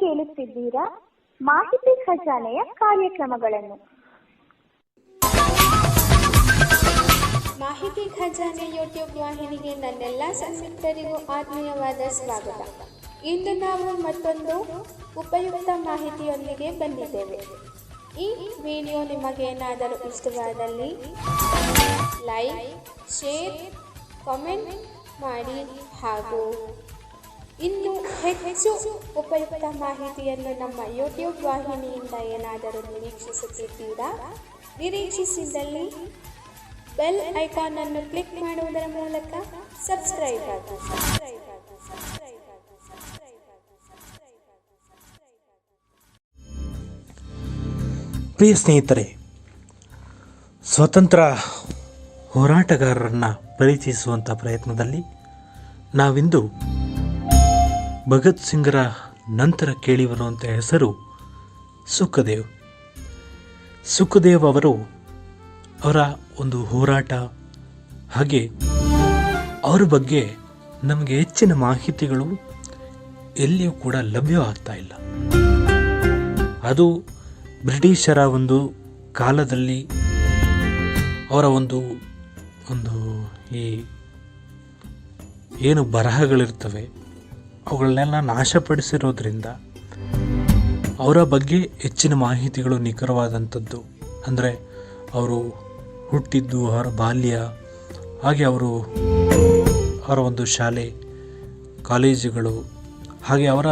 ಕೇಳುತ್ತಿದ್ದೀರಾ ಮಾಹಿತಿ ಖಜಾನೆಯ ಕಾರ್ಯಕ್ರಮಗಳನ್ನು. ಮಾಹಿತಿ ಖಜಾನೆ ಯೂಟ್ಯೂಬ್ ವಾಹಿನಿಗೆ ನನ್ನೆಲ್ಲ ಸಂಯುಕ್ತರಿಗೂ ಆತ್ಮೀಯವಾದ ಸ್ವಾಗತ. ಇಂದು ನಾವು ಮತ್ತೊಂದು ಉಪಯುಕ್ತ ಮಾಹಿತಿಯೊಂದಿಗೆ ಬಂದಿದ್ದೇವೆ. ಈ ವಿಡಿಯೋ ನಿಮಗೇನಾದರೂ ಇಷ್ಟವಾದಲ್ಲಿ ಲೈಕ್, ಶೇರ್, ಕಾಮೆಂಟ್ ಮಾಡಿ ಹಾಗೂ ಇನ್ನು ಹೆಚ್ಚು ಉಪಯುಕ್ತ ಮಾಹಿತಿಯನ್ನು ನಮ್ಮ ಯೂಟ್ಯೂಬ್ ವಾಹಿನಿಯಿಂದ ಏನಾದರೂ ನಿರೀಕ್ಷಿಸುತ್ತಿದ್ದೀರಾ? ನಿರೀಕ್ಷಿಸಿದಲ್ಲಿ ಬೆಲ್ ಐಕಾನ್ ಅನ್ನು ಕ್ಲಿಕ್ ಮಾಡುವುದರ ಮೂಲಕ ಸಬ್ಸ್ಕ್ರೈಬ್ ಆಗಿ. ಪ್ರಿಯ ಸ್ನೇಹಿತರೆ, ಸ್ವತಂತ್ರ ಹೋರಾಟಗಾರರನ್ನು ಪರಿಚಯಿಸುವಂಥ ಪ್ರಯತ್ನದಲ್ಲಿ ನಾವಿಂದು ಭಗತ್ ಸಿಂಗ್ರ ನಂತರ ಕೇಳಿಬರುವಂಥ ಹೆಸರು ಸುಖದೇವ್. ಸುಖದೇವ್ ಅವರು ಅವರ ಒಂದು ಹೋರಾಟ ಹಾಗೆ ಅವರ ಬಗ್ಗೆ ನಮಗೆ ಹೆಚ್ಚಿನ ಮಾಹಿತಿಗಳು ಎಲ್ಲಿಯೂ ಕೂಡ ಲಭ್ಯವಾಗ್ತಾ ಇಲ್ಲ. ಅದು ಬ್ರಿಟಿಷರ ಒಂದು ಕಾಲದಲ್ಲಿ ಅವರ ಒಂದು ಈ ಏನು ಬರಹಗಳಿರ್ತವೆ ಅವುಗಳನ್ನೆಲ್ಲ ನಾಶಪಡಿಸಿರೋದ್ರಿಂದ ಅವರ ಬಗ್ಗೆ ಹೆಚ್ಚಿನ ಮಾಹಿತಿಗಳು ನಿಖರವಾದಂಥದ್ದು. ಅಂದರೆ ಅವರು ಹುಟ್ಟಿದ್ದು, ಅವರ ಬಾಲ್ಯ, ಹಾಗೆ ಅವರ ಒಂದು ಶಾಲೆ ಕಾಲೇಜುಗಳು, ಹಾಗೆ ಅವರ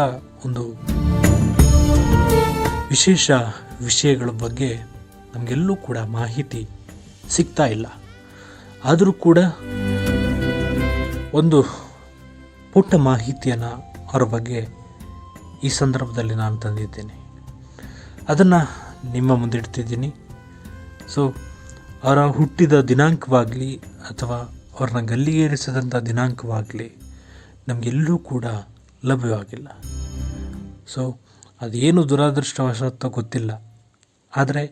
ಒಂದು ವಿಶೇಷ ವಿಷಯಗಳ ಬಗ್ಗೆ ನಮಗೆಲ್ಲೂ ಕೂಡ ಮಾಹಿತಿ ಸಿಗ್ತಾ ಇಲ್ಲ. ಆದರೂ ಕೂಡ ಒಂದು ಪುಟ್ಟ ಮಾಹಿತಿಯನ್ನು ಅವರ ಬಗ್ಗೆ ಈ ಸಂದರ್ಭದಲ್ಲಿ ನಾನು ತಂದಿದ್ದೇನೆ. ಅದನ್ನು ನಿಮ್ಮ ಮುಂದಿಡ್ತಿದ್ದೀನಿ. ಸೊ ಅವರ ಹುಟ್ಟಿದ ದಿನಾಂಕವಾಗಲಿ ಅಥವಾ ಅವ್ರನ್ನ ಗಲ್ಲಿಗೇರಿಸಿದಂಥ ದಿನಾಂಕವಾಗಲಿ ನಮಗೆಲ್ಲೂ ಕೂಡ ಲಭ್ಯವಾಗಿಲ್ಲ. ಸೊ ಅದೇನು ದುರಾದೃಷ್ಟವಶಾತ್ತೋ ಗೊತ್ತಿಲ್ಲ. ಆದರೆ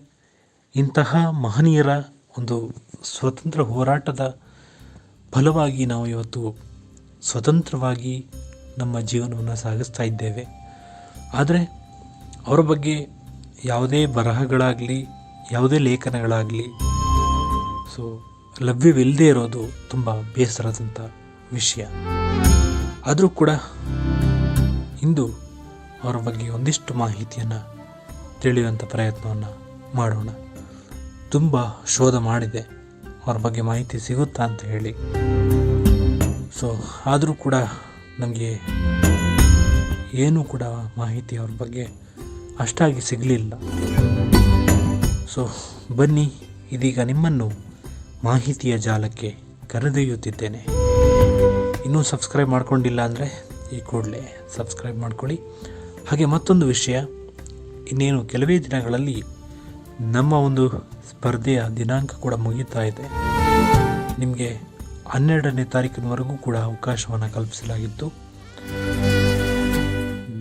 ಇಂತಹ ಮಹನೀಯರ ಒಂದು ಸ್ವತಂತ್ರ ಹೋರಾಟದ ಫಲವಾಗಿ ನಾವು ಇವತ್ತು ಸ್ವತಂತ್ರವಾಗಿ ನಮ್ಮ ಜೀವನವನ್ನು ಸಾಗಿಸ್ತಾ ಇದ್ದೇವೆ. ಆದರೆ ಅವರ ಬಗ್ಗೆ ಯಾವುದೇ ಬರಹಗಳಾಗಲಿ ಯಾವುದೇ ಲೇಖನಗಳಾಗಲಿ ಸೊ ಲಭ್ಯವಿಲ್ಲದೆ ಇರೋದು ತುಂಬ ಬೇಸರದಂಥ ವಿಷಯ. ಆದರೂ ಕೂಡ ಇಂದು ಅವರ ಬಗ್ಗೆ ಒಂದಿಷ್ಟು ಮಾಹಿತಿಯನ್ನು ತಿಳಿಯುವಂಥ ಪ್ರಯತ್ನವನ್ನು ಮಾಡೋಣ. ತುಂಬ ಶೋಧ ಮಾಡಿದೆ ಅವ್ರ ಬಗ್ಗೆ ಮಾಹಿತಿ ಸಿಗುತ್ತಾ ಅಂತ ಹೇಳಿ. ಸೊ ಆದರೂ ಕೂಡ ನಮಗೆ ಏನೂ ಕೂಡ ಮಾಹಿತಿ ಅವ್ರ ಬಗ್ಗೆ ಅಷ್ಟಾಗಿ ಸಿಗಲಿಲ್ಲ. ಸೊ ಬನ್ನಿ, ಇದೀಗ ನಿಮ್ಮನ್ನು ಮಾಹಿತಿಯ ಜಾಲಕ್ಕೆ ಕರೆದೊಯ್ಯುತ್ತಿದ್ದೇನೆ. ಇನ್ನೂ ಸಬ್ಸ್ಕ್ರೈಬ್ ಮಾಡ್ಕೊಂಡಿಲ್ಲ ಅಂದರೆ ಈ ಕೂಡಲೇ ಸಬ್ಸ್ಕ್ರೈಬ್ ಮಾಡ್ಕೊಳ್ಳಿ. ಹಾಗೆ ಮತ್ತೊಂದು ವಿಷಯ, ಇನ್ನೇನು ಕೆಲವೇ ದಿನಗಳಲ್ಲಿ ನಮ್ಮ ಒಂದು ಸ್ಪರ್ಧೆಯ ದಿನಾಂಕ ಕೂಡ ಮುಗಿತಾ ಇದೆ. ನಿಮಗೆ 12ನೇ ತಾರೀಕಿನವರೆಗೂ ಕೂಡ ಅವಕಾಶವನ್ನು ಕಲ್ಪಿಸಲಾಗಿತ್ತು.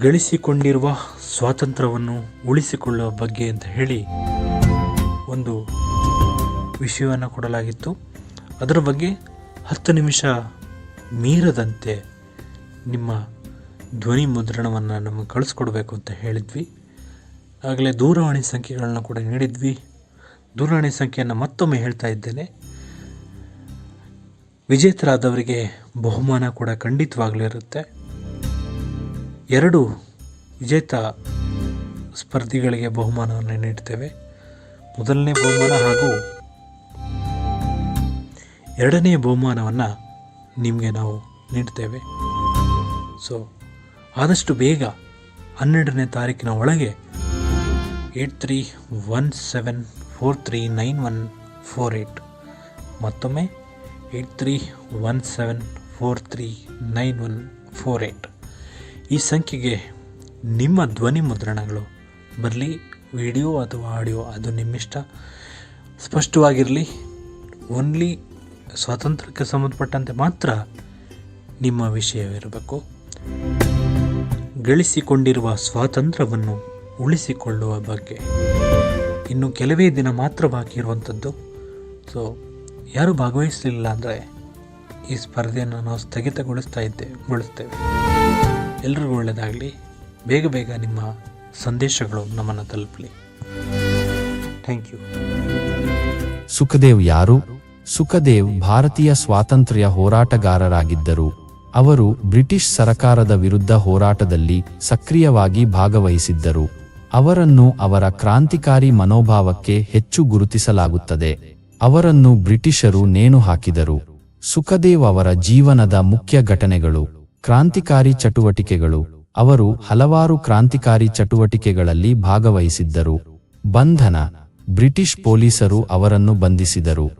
ಗಳಿಸಿಕೊಂಡಿರುವ ಸ್ವಾತಂತ್ರ್ಯವನ್ನು ಉಳಿಸಿಕೊಳ್ಳುವ ಬಗ್ಗೆ ಅಂತ ಹೇಳಿ ಒಂದು ವಿಷಯವನ್ನು ಕೊಡಲಾಗಿತ್ತು. ಅದರ ಬಗ್ಗೆ 10 ನಿಮಿಷ ಮೀರದಂತೆ ನಿಮ್ಮ ಧ್ವನಿ ಮುದ್ರಣವನ್ನು ನಮಗೆ ಕಳಿಸ್ಕೊಡ್ಬೇಕು ಅಂತ ಹೇಳಿದ್ವಿ. ಆಗಲೇ ದೂರವಾಣಿ ಸಂಖ್ಯೆಗಳನ್ನ ಕೂಡ ನೀಡಿದ್ವಿ. ದೂರವಾಣಿ ಸಂಖ್ಯೆಯನ್ನು ಮತ್ತೊಮ್ಮೆ ಹೇಳ್ತಾ ಇದ್ದೇನೆ. ವಿಜೇತರಾದವರಿಗೆ ಬಹುಮಾನ ಕೂಡ ಖಂಡಿತವಾಗಲೂ ಇರುತ್ತೆ. 2 ವಿಜೇತ ಸ್ಪರ್ಧಿಗಳಿಗೆ ಬಹುಮಾನವನ್ನು ನೀಡ್ತೇವೆ. ಮೊದಲನೇ ಬಹುಮಾನ ಹಾಗೂ 2ನೇ ಬಹುಮಾನವನ್ನು ನಿಮಗೆ ನಾವು ನೀಡ್ತೇವೆ. ಸೊ ಆದಷ್ಟು ಬೇಗ 12ನೇ ತಾರೀಕಿನ ಒಳಗೆ 8317439148 ಮತ್ತೊಮ್ಮೆ 8317439148 ಈ ಸಂಖ್ಯೆಗೆ ನಿಮ್ಮ ಧ್ವನಿ ಮುದ್ರಣಗಳು ಬರಲಿ. ವಿಡಿಯೋ ಅಥವಾ ಆಡಿಯೋ ಅದು ನಿಮ್ಮಿಷ್ಟ, ಸ್ಪಷ್ಟವಾಗಿರಲಿ. ಓನ್ಲಿ ಸ್ವಾತಂತ್ರ್ಯಕ್ಕೆ ಸಂಬಂಧಪಟ್ಟಂತೆ ಮಾತ್ರ ನಿಮ್ಮ ವಿಷಯವಿರಬೇಕು. ಗಳಿಸಿಕೊಂಡಿರುವ ಸ್ವಾತಂತ್ರ್ಯವನ್ನು ಉಳಿಸಿಕೊಳ್ಳುವ ಬಗ್ಗೆ ಇನ್ನು ಕೆಲವೇ ದಿನ ಮಾತ್ರ ಬಾಕಿ ಇರುವಂಥದ್ದು. ಸೊ ಯಾರು ಭಾಗವಹಿಸಲಿಲ್ಲ ಅಂದರೆ ಈ ಸ್ಪರ್ಧೆಯನ್ನು ನಾವು ಸ್ಥಗಿತಗೊಳಿಸ್ತೇವೆ. ಎಲ್ಲರಿಗೂ ಒಳ್ಳೆಯದಾಗಲಿ. ಬೇಗ ಬೇಗ ನಿಮ್ಮ ಸಂದೇಶಗಳು ನಮ್ಮನ್ನು ತಲುಪಲಿ. Thank you. ಸುಖದೇವ್ ಯಾರು? ಸುಖದೇವ್ ಭಾರತೀಯ ಸ್ವಾತಂತ್ರ್ಯ ಹೋರಾಟಗಾರರಾಗಿದ್ದರು. ಅವರು ಬ್ರಿಟಿಷ್ ಸರಕಾರದ ವಿರುದ್ಧ ಹೋರಾಟದಲ್ಲಿ ಸಕ್ರಿಯವಾಗಿ ಭಾಗವಹಿಸಿದ್ದರು. ಅವರನ್ನು ಅವರ ಕ್ರಾಂತಿಕಾರಿ ಮನೋಭಾವಕ್ಕೆ ಹೆಚ್ಚು ಗುರುತಿಸಲಾಗುತ್ತದೆ. ಅವರನ್ನು ಬ್ರಿಟಿಷರು ನೇಣು ಹಾಕಿದರು. ಸುಖದೇವ್ ಅವರ ಜೀವನದ ಮುಖ್ಯ ಘಟನೆಗಳು. ಕ್ರಾಂತಿಕಾರಿ ಚಟುವಟಿಕೆಗಳು. ಅವರು ಹಲವಾರು ಕ್ರಾಂತಿಕಾರಿ ಚಟುವಟಿಕೆಗಳಲ್ಲಿ ಭಾಗವಹಿಸಿದ್ದರು. ಬಂಧನ. ಬ್ರಿಟಿಷ್ ಪೊಲೀಸರು ಅವರನ್ನು ಬಂಧಿಸಿದರು.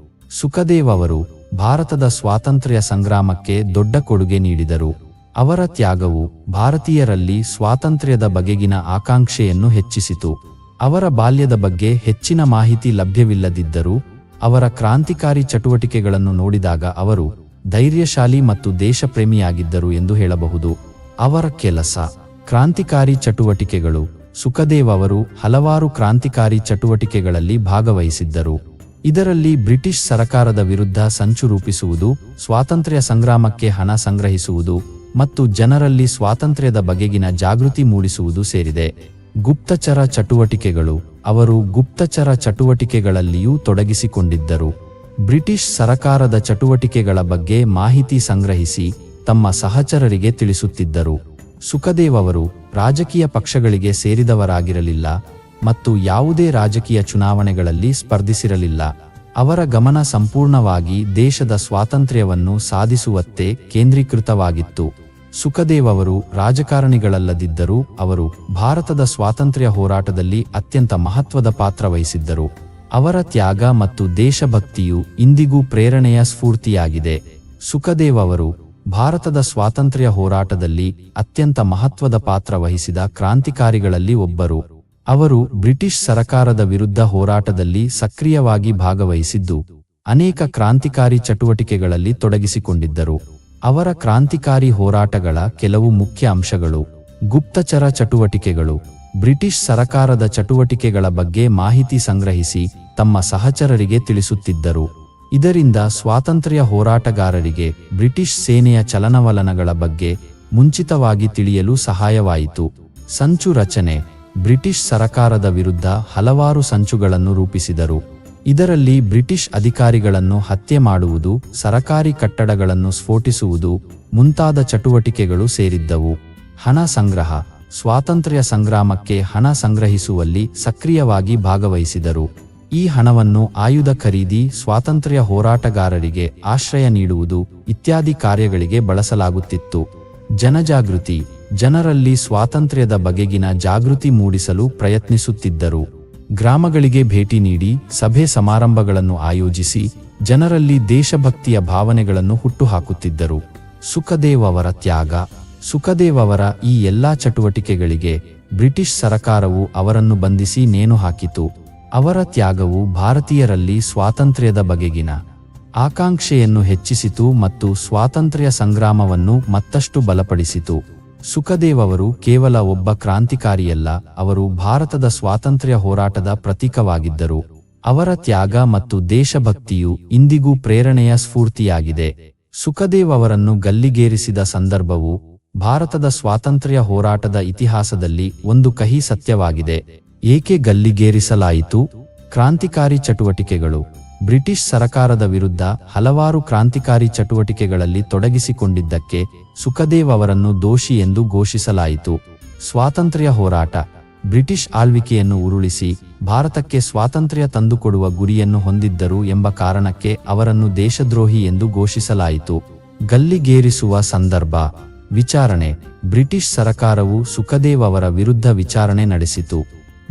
ಸುಖದೇವ್ ಅವರು ಭಾರತದ ಸ್ವಾತಂತ್ರ್ಯ ಸಂಗ್ರಾಮಕ್ಕೆ ದೊಡ್ಡ ಕೊಡುಗೆ ನೀಡಿದರು. ಅವರ ತ್ಯಾಗವು ಭಾರತೀಯರಲ್ಲಿ ಸ್ವಾತಂತ್ರ್ಯದ ಬಗೆಗಿನ ಆಕಾಂಕ್ಷೆಯನ್ನು ಹೆಚ್ಚಿಸಿತು. ಅವರ ಬಾಲ್ಯದ ಬಗ್ಗೆ ಹೆಚ್ಚಿನ ಮಾಹಿತಿ ಲಭ್ಯವಿಲ್ಲದಿದ್ದರೂ ಅವರ ಕ್ರಾಂತಿಕಾರಿ ಚಟುವಟಿಕೆಗಳನ್ನು ನೋಡಿದಾಗ ಅವರು ಧೈರ್ಯಶಾಲಿ ಮತ್ತು ದೇಶಪ್ರೇಮಿಯಾಗಿದ್ದರು ಎಂದು ಹೇಳಬಹುದು. ಅವರ ಕೆಲಸ. ಕ್ರಾಂತಿಕಾರಿ ಚಟುವಟಿಕೆಗಳು. ಸುಖದೇವ್ ಅವರು ಹಲವಾರು ಕ್ರಾಂತಿಕಾರಿ ಚಟುವಟಿಕೆಗಳಲ್ಲಿ ಭಾಗವಹಿಸಿದ್ದರು. ಇದರಲ್ಲಿ ಬ್ರಿಟಿಷ್ ಸರಕಾರದ ವಿರುದ್ಧ ಸಂಚು ರೂಪಿಸುವುದು, ಸ್ವಾತಂತ್ರ್ಯ ಸಂಗ್ರಾಮಕ್ಕೆ ಹಣ ಸಂಗ್ರಹಿಸುವುದು ಮತ್ತು ಜನರಲ್ಲಿ ಸ್ವಾತಂತ್ರ್ಯದ ಬಗೆಗಿನ ಜಾಗೃತಿ ಮೂಡಿಸುವುದು ಸೇರಿದೆ. ಗುಪ್ತಚರ ಚಟುವಟಿಕೆಗಳು. ಅವರು ಗುಪ್ತಚರ ಚಟುವಟಿಕೆಗಳಲ್ಲಿಯೂ ತೊಡಗಿಸಿಕೊಂಡಿದ್ದರು. ಬ್ರಿಟಿಷ್ ಸರಕಾರದ ಚಟುವಟಿಕೆಗಳ ಬಗ್ಗೆ ಮಾಹಿತಿ ಸಂಗ್ರಹಿಸಿ ತಮ್ಮ ಸಹಚರರಿಗೆ ತಿಳಿಸುತ್ತಿದ್ದರು. ಸುಖದೇವ್ ಅವರು ರಾಜಕೀಯ ಪಕ್ಷಗಳಿಗೆ ಸೇರಿದವರಾಗಿರಲಿಲ್ಲ ಮತ್ತು ಯಾವುದೇ ರಾಜಕೀಯ ಚುನಾವಣೆಗಳಲ್ಲಿ ಸ್ಪರ್ಧಿಸಿರಲಿಲ್ಲ. ಅವರ ಗಮನ ಸಂಪೂರ್ಣವಾಗಿ ದೇಶದ ಸ್ವಾತಂತ್ರ್ಯವನ್ನು ಸಾಧಿಸುವತ್ತೇ ಕೇಂದ್ರೀಕೃತವಾಗಿತ್ತು. ಸುಖದೇವ್ ಅವರು ರಾಜಕಾರಣಿಗಳಲ್ಲದಿದ್ದರೂ ಅವರು ಭಾರತದ ಸ್ವಾತಂತ್ರ್ಯ ಹೋರಾಟದಲ್ಲಿ ಅತ್ಯಂತ ಮಹತ್ವದ ಪಾತ್ರ ವಹಿಸಿದ್ದರು. ಅವರ ತ್ಯಾಗ ಮತ್ತು ದೇಶಭಕ್ತಿಯು ಇಂದಿಗೂ ಪ್ರೇರಣೆಯ ಸ್ಫೂರ್ತಿಯಾಗಿದೆ. ಸುಖದೇವ್ ಅವರು ಭಾರತದ ಸ್ವಾತಂತ್ರ್ಯ ಹೋರಾಟದಲ್ಲಿ ಅತ್ಯಂತ ಮಹತ್ವದ ಪಾತ್ರ ವಹಿಸಿದ ಕ್ರಾಂತಿಕಾರಿಗಳಲ್ಲಿ ಒಬ್ಬರು. ಅವರು ಬ್ರಿಟಿಷ್ ಸರಕಾರದ ವಿರುದ್ಧ ಹೋರಾಟದಲ್ಲಿ ಸಕ್ರಿಯವಾಗಿ ಭಾಗವಹಿಸಿದ್ದು ಅನೇಕ ಕ್ರಾಂತಿಕಾರಿ ಚಟುವಟಿಕೆಗಳಲ್ಲಿ ತೊಡಗಿಸಿಕೊಂಡಿದ್ದರು. ಅವರ ಕ್ರಾಂತಿಕಾರಿ ಹೋರಾಟಗಳ ಕೆಲವು ಮುಖ್ಯ ಅಂಶಗಳು. ಗುಪ್ತಚರ ಚಟುವಟಿಕೆಗಳು. ಬ್ರಿಟಿಷ್ ಸರಕಾರದ ಚಟುವಟಿಕೆಗಳ ಬಗ್ಗೆ ಮಾಹಿತಿ ಸಂಗ್ರಹಿಸಿ ತಮ್ಮ ಸಹಚರರಿಗೆ ತಿಳಿಸುತ್ತಿದ್ದರು. ಇದರಿಂದ ಸ್ವಾತಂತ್ರ್ಯ ಹೋರಾಟಗಾರರಿಗೆ ಬ್ರಿಟಿಷ್ ಸೇನೆಯ ಚಲನವಲನಗಳ ಬಗ್ಗೆ ಮುಂಚಿತವಾಗಿ ತಿಳಿಯಲು ಸಹಾಯವಾಯಿತು. ಸಂಚು ರಚನೆ. ಬ್ರಿಟಿಷ್ ಸರಕಾರದ ವಿರುದ್ಧ ಹಲವಾರು ಸಂಚುಗಳನ್ನು ರೂಪಿಸಿದರು. ಇದರಲ್ಲಿ ಬ್ರಿಟಿಷ್ ಅಧಿಕಾರಿಗಳನ್ನು ಹತ್ಯೆ ಮಾಡುವುದು, ಸರಕಾರಿ ಕಟ್ಟಡಗಳನ್ನು ಸ್ಫೋಟಿಸುವುದು ಮುಂತಾದ ಚಟುವಟಿಕೆಗಳು ಸೇರಿದ್ದವು. ಹಣ ಸಂಗ್ರಹ. ಸ್ವಾತಂತ್ರ್ಯ ಸಂಗ್ರಾಮಕ್ಕೆ ಹಣ ಸಂಗ್ರಹಿಸುವಲ್ಲಿ ಸಕ್ರಿಯವಾಗಿ ಭಾಗವಹಿಸಿದರು. ಈ ಹಣವನ್ನು ಆಯುಧ ಖರೀದಿ, ಸ್ವಾತಂತ್ರ್ಯ ಹೋರಾಟಗಾರರಿಗೆ ಆಶ್ರಯ ನೀಡುವುದು ಇತ್ಯಾದಿ ಕಾರ್ಯಗಳಿಗೆ ಬಳಸಲಾಗುತ್ತಿತ್ತು. ಜನಜಾಗೃತಿ. ಜನರಲ್ಲಿ ಸ್ವಾತಂತ್ರ್ಯದ ಬಗೆಗಿನ ಜಾಗೃತಿ ಮೂಡಿಸಲು ಪ್ರಯತ್ನಿಸುತ್ತಿದ್ದರು. ಗ್ರಾಮಗಳಿಗೆ ಭೇಟಿ ನೀಡಿ ಸಭೆ ಸಮಾರಂಭಗಳನ್ನು ಆಯೋಜಿಸಿ ಜನರಲ್ಲಿ ದೇಶಭಕ್ತಿಯ ಭಾವನೆಗಳನ್ನು ಹುಟ್ಟುಹಾಕುತ್ತಿದ್ದರು. ಸುಖದೇವ್ ಅವರ ತ್ಯಾಗ. ಸುಖದೇವ್ ಅವರ ಈ ಎಲ್ಲಾ ಚಟುವಟಿಕೆಗಳಿಗೆ ಬ್ರಿಟಿಷ್ ಸರಕಾರವು ಅವರನ್ನು ಬಂಧಿಸಿ ನೇಣು ಹಾಕಿತು. ಅವರ ತ್ಯಾಗವು ಭಾರತೀಯರಲ್ಲಿ ಸ್ವಾತಂತ್ರ್ಯದ ಬಗೆಗಿನ ಆಕಾಂಕ್ಷೆಯನ್ನು ಹೆಚ್ಚಿಸಿತು ಮತ್ತು ಸ್ವಾತಂತ್ರ್ಯ ಸಂಗ್ರಾಮವನ್ನು ಮತ್ತಷ್ಟು ಬಲಪಡಿಸಿತು. ಸುಖದೇವ್ ಅವರು ಕೇವಲ ಒಬ್ಬ ಕ್ರಾಂತಿಕಾರಿಯಲ್ಲ, ಅವರು ಭಾರತದ ಸ್ವಾತಂತ್ರ್ಯ ಹೋರಾಟದ ಪ್ರತೀಕವಾಗಿದ್ದರು. ಅವರ ತ್ಯಾಗ ಮತ್ತು ದೇಶಭಕ್ತಿಯು ಇಂದಿಗೂ ಪ್ರೇರಣೆಯ ಸ್ಫೂರ್ತಿಯಾಗಿದೆ. ಸುಖದೇವ್ ಅವರನ್ನು ಗಲ್ಲಿಗೇರಿಸಿದ ಸಂದರ್ಭವು ಭಾರತದ ಸ್ವಾತಂತ್ರ್ಯ ಹೋರಾಟದ ಇತಿಹಾಸದಲ್ಲಿ ಒಂದು ಕಹಿ ಸತ್ಯವಾಗಿದೆ. ಏಕೆ ಗಲ್ಲಿಗೇರಿಸಲಾಯಿತು? ಕ್ರಾಂತಿಕಾರಿ ಚಟುವಟಿಕೆಗಳು. ಬ್ರಿಟಿಷ್ ಸರಕಾರದ ವಿರುದ್ಧ ಹಲವಾರು ಕ್ರಾಂತಿಕಾರಿ ಚಟುವಟಿಕೆಗಳಲ್ಲಿ ತೊಡಗಿಸಿಕೊಂಡಿದ್ದಕ್ಕೆ ಸುಖದೇವ್ ಅವರನ್ನು ದೋಷಿ ಎಂದು ಘೋಷಿಸಲಾಯಿತು. ಸ್ವಾತಂತ್ರ್ಯ ಹೋರಾಟ. ಬ್ರಿಟಿಷ್ ಆಳ್ವಿಕೆಯನ್ನು ಉರುಳಿಸಿ ಭಾರತಕ್ಕೆ ಸ್ವಾತಂತ್ರ್ಯ ತಂದುಕೊಡುವ ಗುರಿಯನ್ನು ಹೊಂದಿದ್ದರು ಎಂಬ ಕಾರಣಕ್ಕೆ ಅವರನ್ನು ದೇಶದ್ರೋಹಿ ಎಂದು ಘೋಷಿಸಲಾಯಿತು. ಗಲ್ಲಿಗೇರಿಸುವ ಸಂದರ್ಭ. ವಿಚಾರಣೆ. ಬ್ರಿಟಿಷ್ ಸರಕಾರವು ಸುಖದೇವ್ ಅವರ ವಿರುದ್ಧ ವಿಚಾರಣೆ ನಡೆಸಿತು.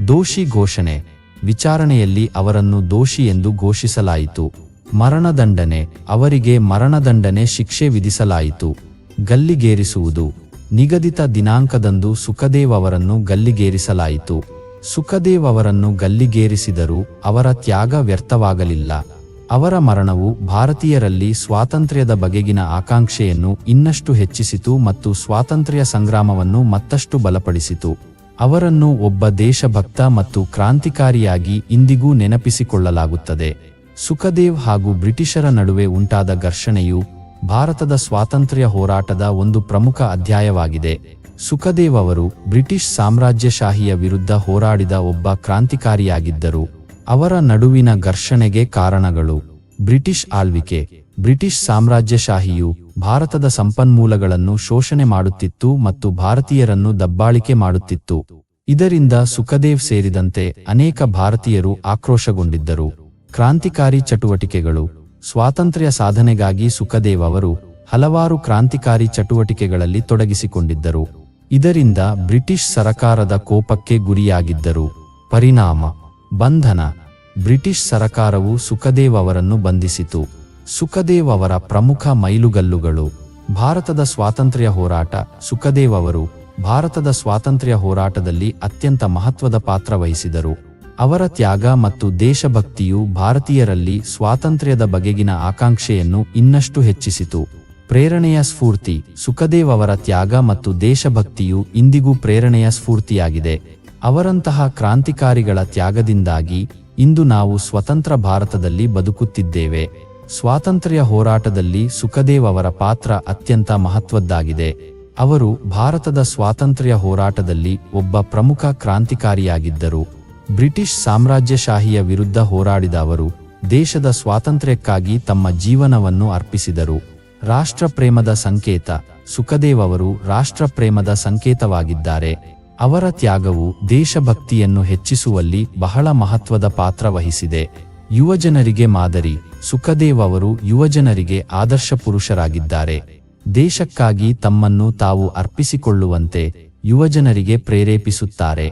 ದೋಷಿ ಘೋಷಣೆ. ವಿಚಾರಣೆಯಲ್ಲಿ ಅವರನ್ನು ದೋಷಿ ಎಂದು ಘೋಷಿಸಲಾಯಿತು. ಮರಣದಂಡನೆ. ಅವರಿಗೆ ಮರಣದಂಡನೆ ಶಿಕ್ಷೆ ವಿಧಿಸಲಾಯಿತು. ಗಲ್ಲಿಗೇರಿಸುವುದು. ನಿಗದಿತ ದಿನಾಂಕದಂದು ಸುಖದೇವ್ ಅವರನ್ನು ಗಲ್ಲಿಗೇರಿಸಲಾಯಿತು. ಸುಖದೇವ್ ಅವರನ್ನು ಗಲ್ಲಿಗೇರಿಸಿದರೂ ಅವರ ತ್ಯಾಗ ವ್ಯರ್ಥವಾಗಲಿಲ್ಲ. ಅವರ ಮರಣವು ಭಾರತೀಯರಲ್ಲಿ ಸ್ವಾತಂತ್ರ್ಯದ ಬಗೆಗಿನ ಆಕಾಂಕ್ಷೆಯನ್ನು ಇನ್ನಷ್ಟು ಹೆಚ್ಚಿಸಿತು ಮತ್ತು ಸ್ವಾತಂತ್ರ್ಯ ಸಂಗ್ರಾಮವನ್ನು ಮತ್ತಷ್ಟು ಬಲಪಡಿಸಿತು. ಅವರನ್ನು ಒಬ್ಬ ದೇಶಭಕ್ತ ಮತ್ತು ಕ್ರಾಂತಿಕಾರಿಯಾಗಿ ಇಂದಿಗೂ ನೆನಪಿಸಿಕೊಳ್ಳಲಾಗುತ್ತದೆ. ಸುಖದೇವ್ ಹಾಗೂ ಬ್ರಿಟಿಷರ ನಡುವೆ ಉಂಟಾದ ಘರ್ಷಣೆಯು ಭಾರತದ ಸ್ವಾತಂತ್ರ್ಯ ಹೋರಾಟದ ಒಂದು ಪ್ರಮುಖ ಅಧ್ಯಾಯವಾಗಿದೆ. ಸುಖದೇವ್ ಅವರು ಬ್ರಿಟಿಷ್ ಸಾಮ್ರಾಜ್ಯಶಾಹಿಯ ವಿರುದ್ಧ ಹೋರಾಡಿದ ಒಬ್ಬ ಕ್ರಾಂತಿಕಾರಿಯಾಗಿದ್ದರು. ಅವರ ನಡುವಿನ ಘರ್ಷಣೆಗೆ ಕಾರಣಗಳು: ಬ್ರಿಟಿಷ್ ಆಳ್ವಿಕೆ. ಬ್ರಿಟಿಷ್ ಸಾಮ್ರಾಜ್ಯಶಾಹಿಯು ಭಾರತದ ಸಂಪನ್ಮೂಲಗಳನ್ನು ಶೋಷಣೆ ಮಾಡುತ್ತಿತ್ತು ಮತ್ತು ಭಾರತೀಯರನ್ನು ದಬ್ಬಾಳಿಕೆ ಮಾಡುತ್ತಿತ್ತು. ಇದರಿಂದ ಸುಖದೇವ್ ಸೇರಿದಂತೆ ಅನೇಕ ಭಾರತೀಯರು ಆಕ್ರೋಶಗೊಂಡಿದ್ದರು. ಕ್ರಾಂತಿಕಾರಿ ಚಟುವಟಿಕೆಗಳು. ಸ್ವಾತಂತ್ರ್ಯ ಸಾಧನೆಗಾಗಿ ಸುಖದೇವ್ ಅವರು ಹಲವಾರು ಕ್ರಾಂತಿಕಾರಿ ಚಟುವಟಿಕೆಗಳಲ್ಲಿ ತೊಡಗಿಸಿಕೊಂಡಿದ್ದರು. ಇದರಿಂದ ಬ್ರಿಟಿಷ್ ಸರಕಾರದ ಕೋಪಕ್ಕೆ ಗುರಿಯಾಗಿದ್ದರು. ಪರಿಣಾಮ: ಬಂಧನ. ಬ್ರಿಟಿಷ್ ಸರಕಾರವು ಸುಖದೇವ್ ಅವರನ್ನು ಬಂಧಿಸಿತು. ಸುಖದೇವ್ ಅವರ ಪ್ರಮುಖ ಮೈಲುಗಲ್ಲುಗಳು: ಭಾರತದ ಸ್ವಾತಂತ್ರ್ಯ ಹೋರಾಟ. ಸುಖದೇವ್ ಅವರು ಭಾರತದ ಸ್ವಾತಂತ್ರ್ಯ ಹೋರಾಟದಲ್ಲಿ ಅತ್ಯಂತ ಮಹತ್ವದ ಪಾತ್ರ ವಹಿಸಿದರು. ಅವರ ತ್ಯಾಗ ಮತ್ತು ದೇಶಭಕ್ತಿಯು ಭಾರತೀಯರಲ್ಲಿ ಸ್ವಾತಂತ್ರ್ಯದ ಬಗೆಗಿನ ಆಕಾಂಕ್ಷೆಯನ್ನು ಇನ್ನಷ್ಟು ಹೆಚ್ಚಿಸಿತು. ಪ್ರೇರಣೆಯ ಸ್ಫೂರ್ತಿ. ಸುಖದೇವ್ ಅವರ ತ್ಯಾಗ ಮತ್ತು ದೇಶಭಕ್ತಿಯು ಇಂದಿಗೂ ಪ್ರೇರಣೆಯ ಸ್ಫೂರ್ತಿಯಾಗಿದೆ. ಅವರಂತಹ ಕ್ರಾಂತಿಕಾರಿಗಳ ತ್ಯಾಗದಿಂದಾಗಿ ಇಂದು ನಾವು ಸ್ವತಂತ್ರ ಭಾರತದಲ್ಲಿ ಬದುಕುತ್ತಿದ್ದೇವೆ. ಸ್ವಾತಂತ್ರ್ಯ ಹೋರಾಟದಲ್ಲಿ ಸುಖದೇವ್ ಅವರ ಪಾತ್ರ ಅತ್ಯಂತ ಮಹತ್ವದ್ದಾಗಿದೆ. ಅವರು ಭಾರತದ ಸ್ವಾತಂತ್ರ್ಯ ಹೋರಾಟದಲ್ಲಿ ಒಬ್ಬ ಪ್ರಮುಖ ಕ್ರಾಂತಿಕಾರಿಯಾಗಿದ್ದರು. ಬ್ರಿಟಿಷ್ ಸಾಮ್ರಾಜ್ಯಶಾಹಿಯ ವಿರುದ್ಧ ಹೋರಾಡಿದ ಅವರು ದೇಶದ ಸ್ವಾತಂತ್ರ್ಯಕ್ಕಾಗಿ ತಮ್ಮ ಜೀವನವನ್ನು ಅರ್ಪಿಸಿದರು. ರಾಷ್ಟ್ರಪ್ರೇಮದ ಸಂಕೇತ. ಸುಖದೇವ್ ಅವರು ರಾಷ್ಟ್ರಪ್ರೇಮದ ಸಂಕೇತವಾಗಿದ್ದಾರೆ. ಅವರ ತ್ಯಾಗವು ದೇಶಭಕ್ತಿಯನ್ನು ಹೆಚ್ಚಿಸುವಲ್ಲಿ ಬಹಳ ಮಹತ್ವದ ಪಾತ್ರ ವಹಿಸಿದೆ. ಯುವಜನರಿಗೆ ಮಾದರಿ. ಸುಖದೇವ್ ಅವರು ಯುವಜನರಿಗೆ ಆದರ್ಶ ಪುರುಷರಾಗಿದ್ದಾರೆ. ದೇಶಕ್ಕಾಗಿ ತಮ್ಮನ್ನು ತಾವು ಅರ್ಪಿಸಿಕೊಳ್ಳುವಂತೆ ಯುವಜನರಿಗೆ ಪ್ರೇರೇಪಿಸುತ್ತಾರೆ.